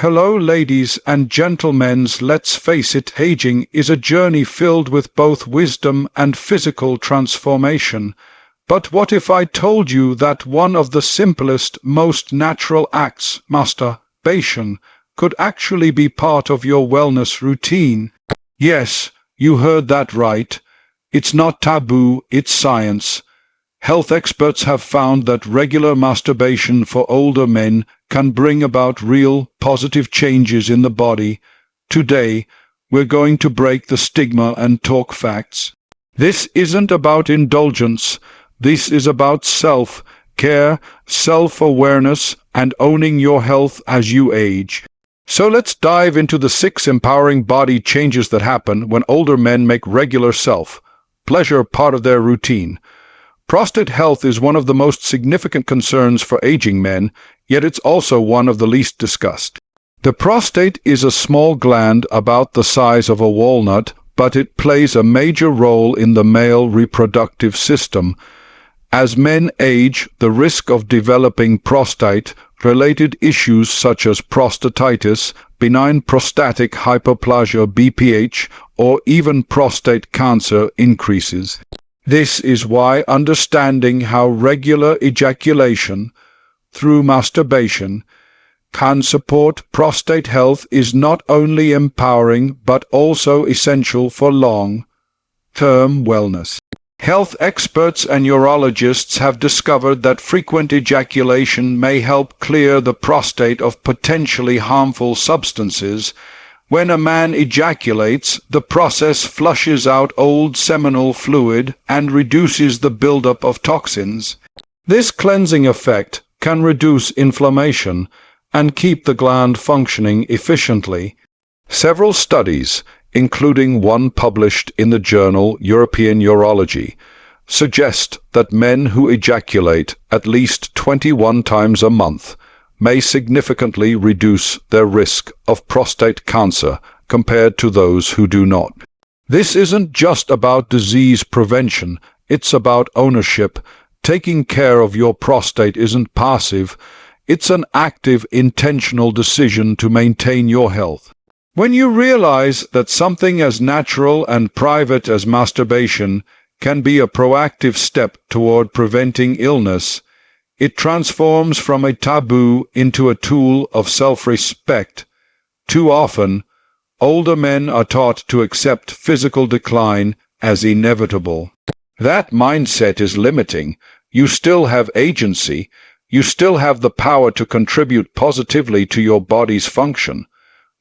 Hello, ladies and gentlemen. Let's face it, aging is a journey filled with both wisdom and physical transformation. But what if I told you that one of the simplest, most natural acts, masturbation, could actually be part of your wellness routine? Yes, you heard that right. It's not taboo, it's science. Health experts have found that regular masturbation for older men can bring about real, positive changes in the body. Today, we're going to break the stigma and talk facts. This isn't about indulgence. This is about self-care, self-awareness, and owning your health as you age. So let's dive into the 6 empowering body changes that happen when older men make regular self-pleasure part of their routine. Prostate health is one of the most significant concerns for aging men, yet it's also one of the least discussed. The prostate is a small gland about the size of a walnut, but it plays a major role in the male reproductive system. As men age, the risk of developing prostate-related issues such as prostatitis, benign prostatic hyperplasia (BPH), or even prostate cancer increases. This is why understanding how regular ejaculation through masturbation can support prostate health is not only empowering but also essential for long-term wellness. Health experts and urologists have discovered that frequent ejaculation may help clear the prostate of potentially harmful substances. When a man ejaculates, the process flushes out old seminal fluid and reduces the buildup of toxins. This cleansing effect can reduce inflammation and keep the gland functioning efficiently. Several studies, including one published in the journal European Urology, suggest that men who ejaculate at least 21 times a month may significantly reduce their risk of prostate cancer compared to those who do not. This isn't just about disease prevention, it's about ownership. Taking care of your prostate isn't passive, it's an active, intentional decision to maintain your health. When you realize that something as natural and private as masturbation can be a proactive step toward preventing illness, it transforms from a taboo into a tool of self-respect. Too often, older men are taught to accept physical decline as inevitable. That mindset is limiting. You still have agency. You still have the power to contribute positively to your body's function.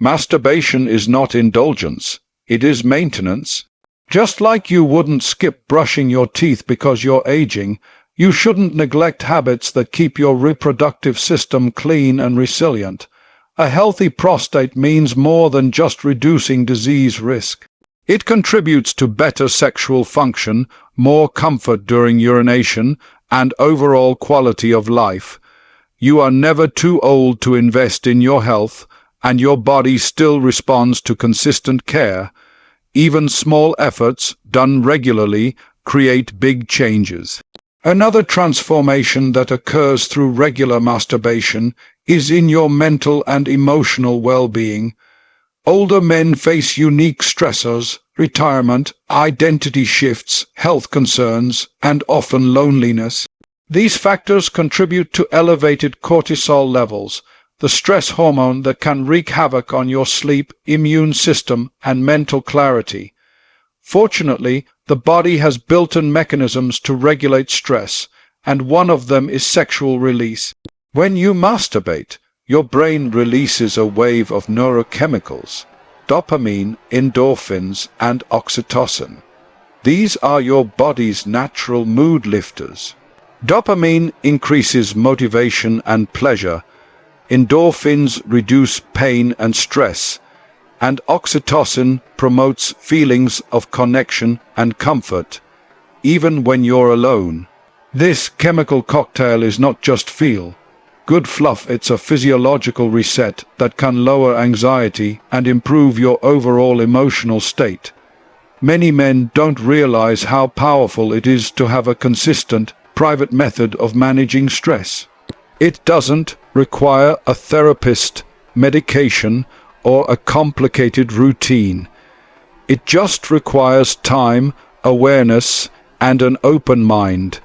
Masturbation is not indulgence. It is maintenance. Just like you wouldn't skip brushing your teeth because you're aging, you shouldn't neglect habits that keep your reproductive system clean and resilient. A healthy prostate means more than just reducing disease risk. It contributes to better sexual function, more comfort during urination, and overall quality of life. You are never too old to invest in your health, and your body still responds to consistent care. Even small efforts, done regularly, create big changes. Another transformation that occurs through regular masturbation is in your mental and emotional well-being. Older men face unique stressors, retirement, identity shifts, health concerns, and often loneliness. These factors contribute to elevated cortisol levels, the stress hormone that can wreak havoc on your sleep, immune system, and mental clarity. Fortunately, the body has built-in mechanisms to regulate stress, and one of them is sexual release. When you masturbate, your brain releases a wave of neurochemicals, dopamine, endorphins, and oxytocin. These are your body's natural mood lifters. Dopamine increases motivation and pleasure, endorphins reduce pain and stress, and oxytocin promotes feelings of connection and comfort, even when you're alone. This chemical cocktail is not just feel-good fluff, it's a physiological reset that can lower anxiety and improve your overall emotional state. Many men don't realize how powerful it is to have a consistent, private method of managing stress. It doesn't require a therapist medication, or a complicated routine. It just requires time, awareness, and an open mind.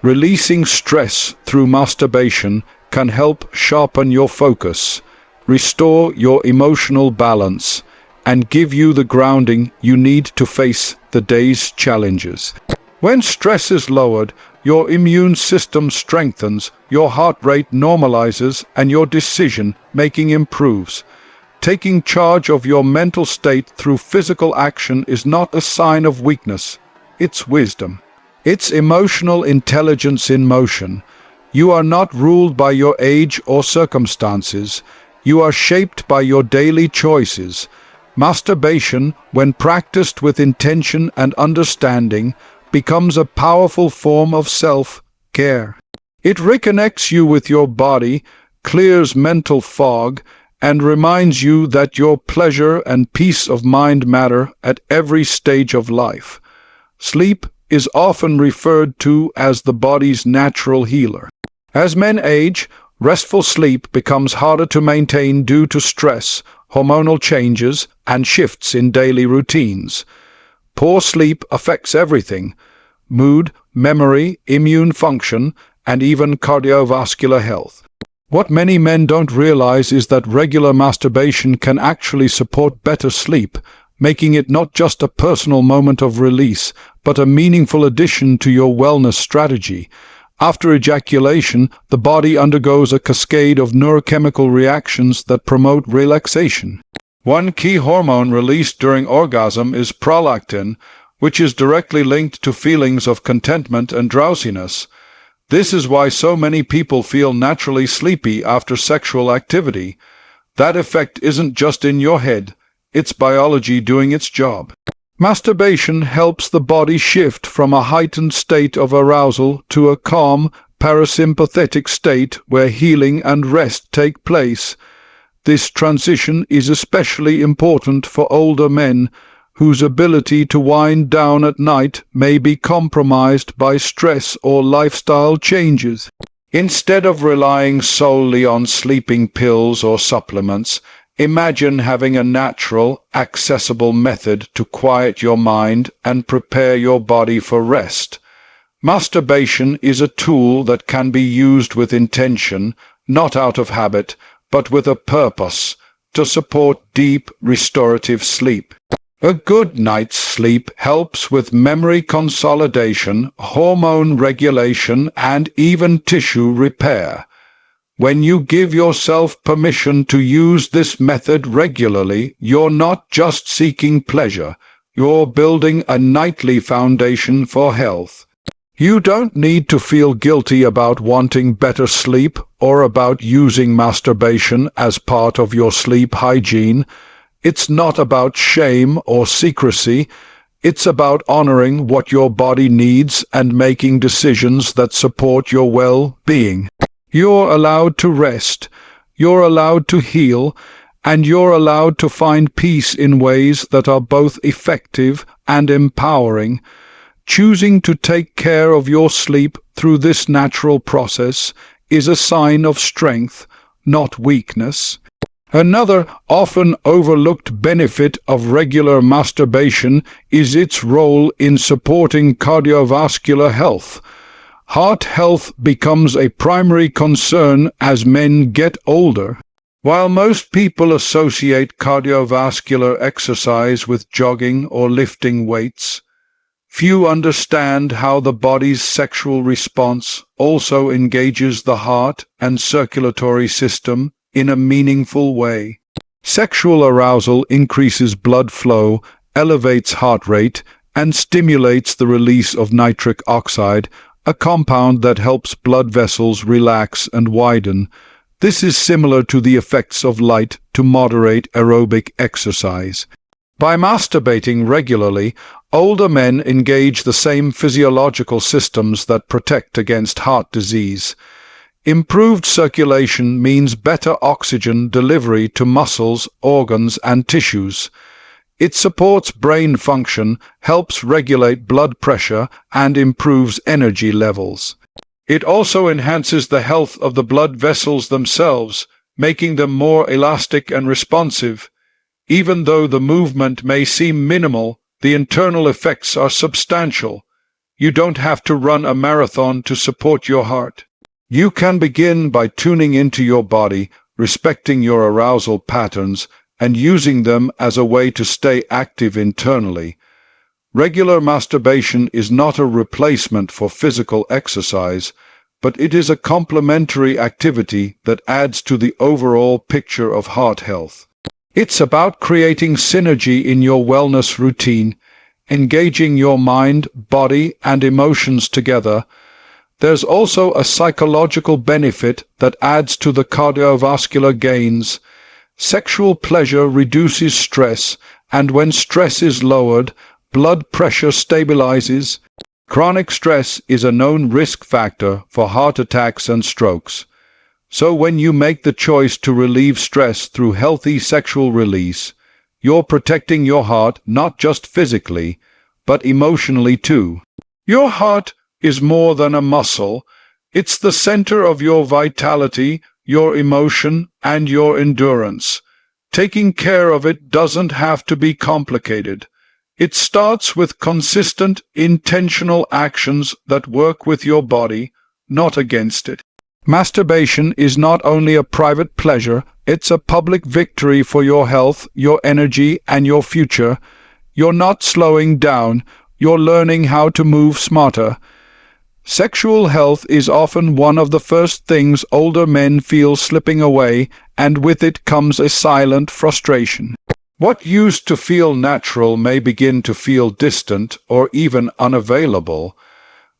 Releasing stress through masturbation can help sharpen your focus, restore your emotional balance, and give you the grounding you need to face the day's challenges. When stress is lowered, your immune system strengthens, your heart rate normalizes, and your decision-making improves. Taking charge of your mental state through physical action is not a sign of weakness, it's wisdom. It's emotional intelligence in motion. You are not ruled by your age or circumstances. You are shaped by your daily choices. Masturbation, when practiced with intention and understanding, becomes a powerful form of self-care. It reconnects you with your body, clears mental fog, and reminds you that your pleasure and peace of mind matter at every stage of life. Sleep is often referred to as the body's natural healer. As men age, restful sleep becomes harder to maintain due to stress, hormonal changes, and shifts in daily routines. Poor sleep affects everything: mood, memory, immune function, and even cardiovascular health. What many men don't realize is that regular masturbation can actually support better sleep, making it not just a personal moment of release, but a meaningful addition to your wellness strategy. After ejaculation, the body undergoes a cascade of neurochemical reactions that promote relaxation. One key hormone released during orgasm is prolactin, which is directly linked to feelings of contentment and drowsiness. This is why so many people feel naturally sleepy after sexual activity. That effect isn't just in your head, it's biology doing its job. Masturbation helps the body shift from a heightened state of arousal to a calm, parasympathetic state where healing and rest take place. This transition is especially important for older men, whose ability to wind down at night may be compromised by stress or lifestyle changes. Instead of relying solely on sleeping pills or supplements, imagine having a natural, accessible method to quiet your mind and prepare your body for rest. Masturbation is a tool that can be used with intention, not out of habit, but with a purpose, to support deep, restorative sleep. A good night's sleep helps with memory consolidation, hormone regulation, and even tissue repair. When you give yourself permission to use this method regularly, you're not just seeking pleasure, you're building a nightly foundation for health. You don't need to feel guilty about wanting better sleep or about using masturbation as part of your sleep hygiene. It's not about shame or secrecy. It's about honoring what your body needs and making decisions that support your well-being. You're allowed to rest, you're allowed to heal, and you're allowed to find peace in ways that are both effective and empowering. Choosing to take care of your sleep through this natural process is a sign of strength, not weakness. Another often overlooked benefit of regular masturbation is its role in supporting cardiovascular health. Heart health becomes a primary concern as men get older. While most people associate cardiovascular exercise with jogging or lifting weights, few understand how the body's sexual response also engages the heart and circulatory system in a meaningful way. Sexual arousal increases blood flow, elevates heart rate, and stimulates the release of nitric oxide, a compound that helps blood vessels relax and widen. This is similar to the effects of light to moderate aerobic exercise. By masturbating regularly, older men engage the same physiological systems that protect against heart disease. Improved circulation means better oxygen delivery to muscles, organs, and tissues. It supports brain function, helps regulate blood pressure, and improves energy levels. It also enhances the health of the blood vessels themselves, making them more elastic and responsive. Even though the movement may seem minimal, the internal effects are substantial. You don't have to run a marathon to support your heart. You can begin by tuning into your body, respecting your arousal patterns, and using them as a way to stay active internally. Regular masturbation is not a replacement for physical exercise, but it is a complementary activity that adds to the overall picture of heart health. It's about creating synergy in your wellness routine, engaging your mind, body, and emotions together. There's also a psychological benefit that adds to the cardiovascular gains. Sexual pleasure reduces stress, and when stress is lowered, blood pressure stabilizes. Chronic stress is a known risk factor for heart attacks and strokes. So when you make the choice to relieve stress through healthy sexual release, you're protecting your heart not just physically, but emotionally too. Your heart is more than a muscle. It's the center of your vitality, your emotion, and your endurance. Taking care of it doesn't have to be complicated. It starts with consistent, intentional actions that work with your body, not against it. Masturbation is not only a private pleasure, it's a public victory for your health, your energy, and your future. You're not slowing down, you're learning how to move smarter. Sexual health is often one of the first things older men feel slipping away, and with it comes a silent frustration. What used to feel natural may begin to feel distant or even unavailable.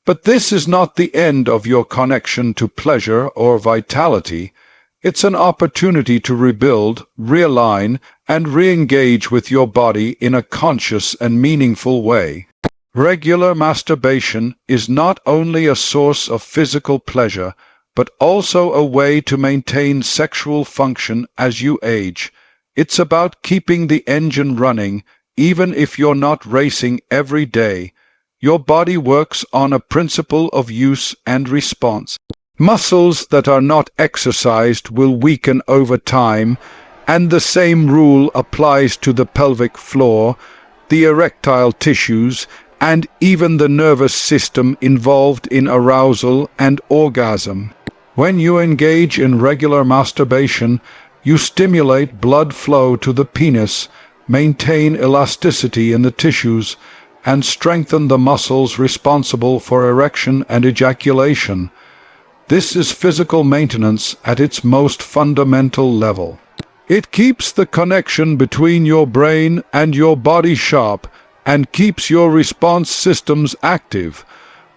But this is not the end of your connection to pleasure or vitality. It's an opportunity to rebuild, realign, and re-engage with your body in a conscious and meaningful way. Regular masturbation is not only a source of physical pleasure, but also a way to maintain sexual function as you age. It's about keeping the engine running, even if you're not racing every day. Your body works on a principle of use and response. Muscles that are not exercised will weaken over time, and the same rule applies to the pelvic floor, the erectile tissues, and even the nervous system involved in arousal and orgasm. When you engage in regular masturbation, you stimulate blood flow to the penis, maintain elasticity in the tissues, and strengthen the muscles responsible for erection and ejaculation. This is physical maintenance at its most fundamental level. It keeps the connection between your brain and your body sharp and keeps your response systems active.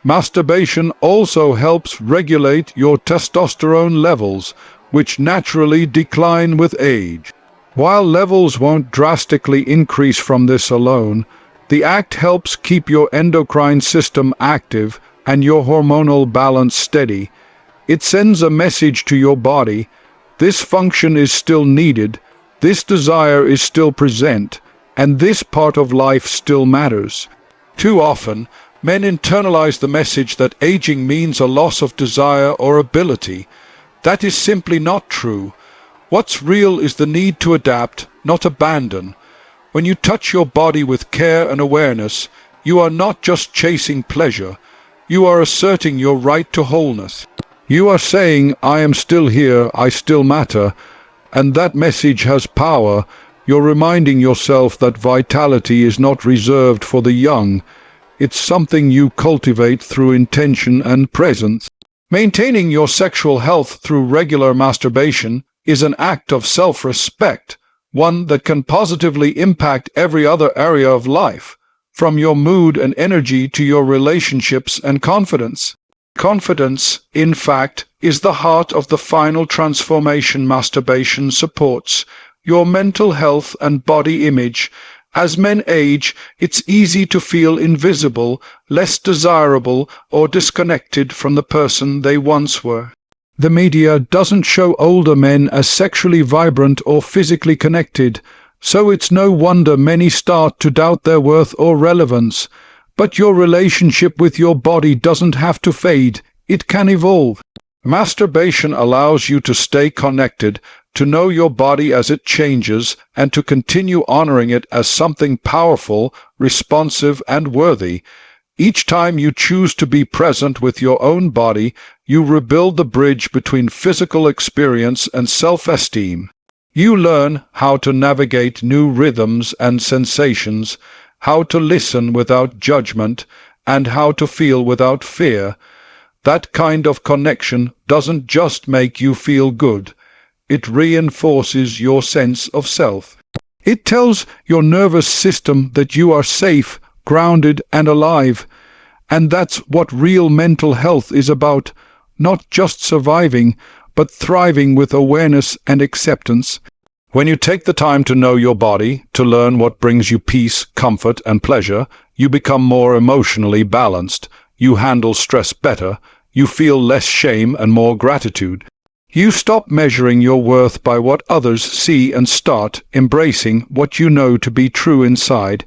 Masturbation also helps regulate your testosterone levels, which naturally decline with age. While levels won't drastically increase from this alone, the act helps keep your endocrine system active and your hormonal balance steady. It sends a message to your body: this function is still needed, this desire is still present, and this part of life still matters. Too often, men internalize the message that aging means a loss of desire or ability. That is simply not true. What's real is the need to adapt, not abandon. When you touch your body with care and awareness, you are not just chasing pleasure, you are asserting your right to wholeness. You are saying, I am still here, I still matter, and that message has power. You're reminding yourself that vitality is not reserved for the young. It's something you cultivate through intention and presence. Maintaining your sexual health through regular masturbation is an act of self-respect, one that can positively impact every other area of life, from your mood and energy to your relationships and confidence. Confidence, in fact, is the heart of the final transformation masturbation supports: your mental health and body image. As men age, it's easy to feel invisible, less desirable, or disconnected from the person they once were. The media doesn't show older men as sexually vibrant or physically connected, so it's no wonder many start to doubt their worth or relevance. But your relationship with your body doesn't have to fade, it can evolve. Masturbation allows you to stay connected, to know your body as it changes, and to continue honoring it as something powerful, responsive, and worthy. Each time you choose to be present with your own body, you rebuild the bridge between physical experience and self-esteem. You learn how to navigate new rhythms and sensations, how to listen without judgment, and how to feel without fear. That kind of connection doesn't just make you feel good. It reinforces your sense of self. It tells your nervous system that you are safe, grounded, and alive. And that's what real mental health is about, not just surviving, but thriving with awareness and acceptance. When you take the time to know your body, to learn what brings you peace, comfort, and pleasure, you become more emotionally balanced. You handle stress better. You feel less shame and more gratitude. You stop measuring your worth by what others see and start embracing what you know to be true inside,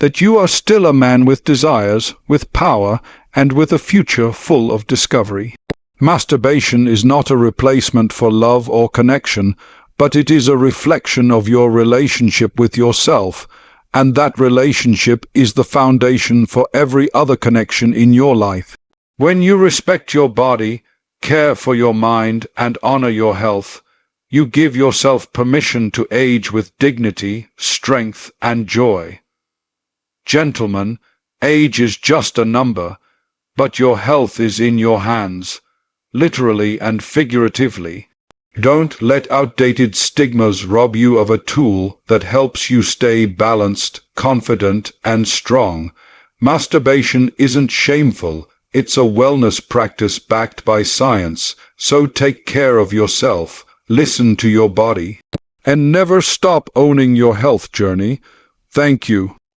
that you are still a man with desires, with power, and with a future full of discovery. Masturbation is not a replacement for love or connection, but it is a reflection of your relationship with yourself, and that relationship is the foundation for every other connection in your life. When you respect your body, care for your mind, and honor your health, you give yourself permission to age with dignity, strength, and joy. Gentlemen, age is just a number, but your health is in your hands, literally and figuratively. Don't let outdated stigmas rob you of a tool that helps you stay balanced, confident, and strong. Masturbation isn't shameful. It's a wellness practice backed by science, so take care of yourself, listen to your body, and never stop owning your health journey. Thank you.